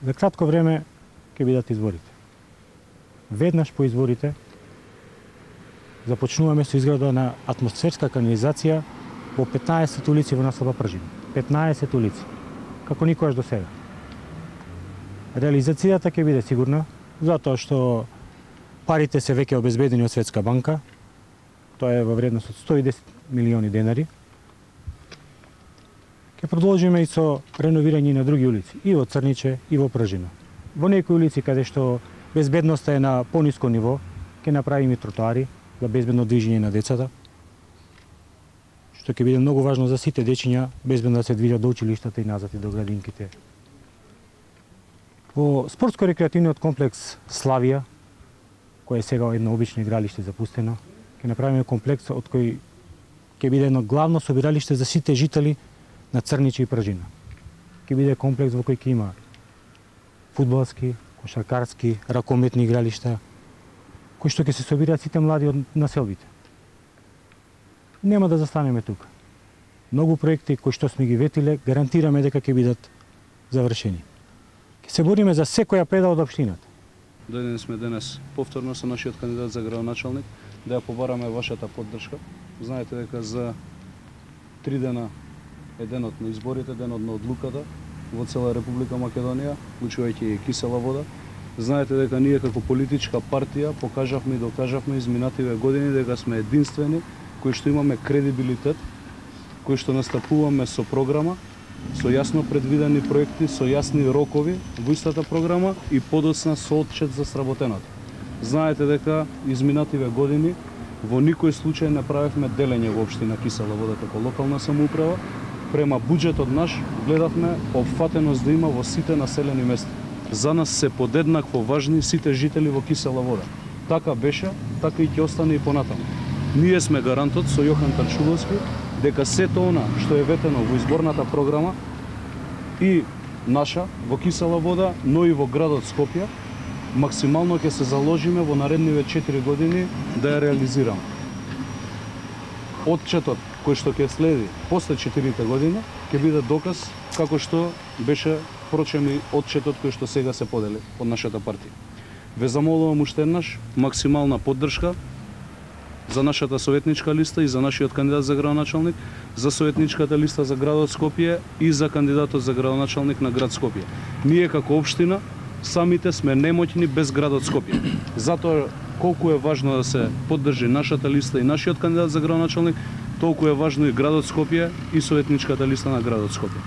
За кратко време ќе бидат изборите. Веднаш по изборите започнуваме со изграда на атмосферска канализација во 15 улици во населба Пржин. 15 улици, како никогаш до сега. Реализацијата ќе биде сигурна, затоа што парите се веќе обезбедени од Светска банка. Тоа е во вредност од 110 милиони денари. Ќе продолжиме и со реновирање на други улици, и во Црниче, и во Пржина. Во некои улици каде што безбедноста е на пониско ниво, ќе направиме тротоари за безбедно движење на децата, што ќе биде многу важно за сите дечиња безбедно да се движат до училиштата и назад и до градинките. Во спортско-рекреативниот комплекс Славија, кој е сега едно обично игралиште запустено, ќе направиме комплекс од кој ќе биде едно главно собиралиште за сите жители на Црниче и Пржина. Ќе биде комплекс во кој ќе има фудбалски, кошаркарски, ракометни игралишта, кои што ќе се собираат сите млади од населбите. Нема да застанеме тука. Многу проекти кои што сме ги ветиле, гарантираме дека ќе бидат завршени. Ќе се бориме за секоја педа од општината. Дојдени сме денес повторно со нашиот кандидат за градоначалник да ја побараме вашата поддршка. Знаете дека за 3 дена е денот на изборите, денот на одлуката во цела Република Македонија, уклучувајќи и кисела вода. Знаете дека ние како политичка партија покажавме и докажавме изминативе години дека сме единствени кои што имаме кредибилитет, кои што настапуваме со програма, со јасно предвидени проекти, со јасни рокови во истата програма и подоцна со отчет за сработеното. Знаете дека изминативе години во никој случај не правевме делење во општина Кисела вода како локална самоуправа. Према буџетот наш гледавме опфатеност да има во сите населени места. За нас се подеднакво важни сите жители во Кисела вода. Така беше, така и ќе остане и понатаму. Ние сме гарантот со Јохан Тарчуловски дека сето она што е ветено во изборната програма и наша во Кисела вода, но и во градот Скопје, максимално ќе се заложиме во наредниве 4 години да ја реализираме. Отчетот кој што ќе следи после 4 години ќе биде доказ како што беше прочем и отчетот кој што сега се подели од нашата партија. Ве замолувам уште еднаш максимална поддршка за нашата советничка листа и за нашиот кандидат за градоначалник, за советничката листа за градот Скопје и за кандидатот за градоначалник на град Скопје. Ние како општина самите сме немоќни без градот Скопје. Затоа колку е важно да се поддржи нашата листа и нашиот кандидат за градоначалник, толку е важно и градот Скопје и советничката листа на градот Скопје.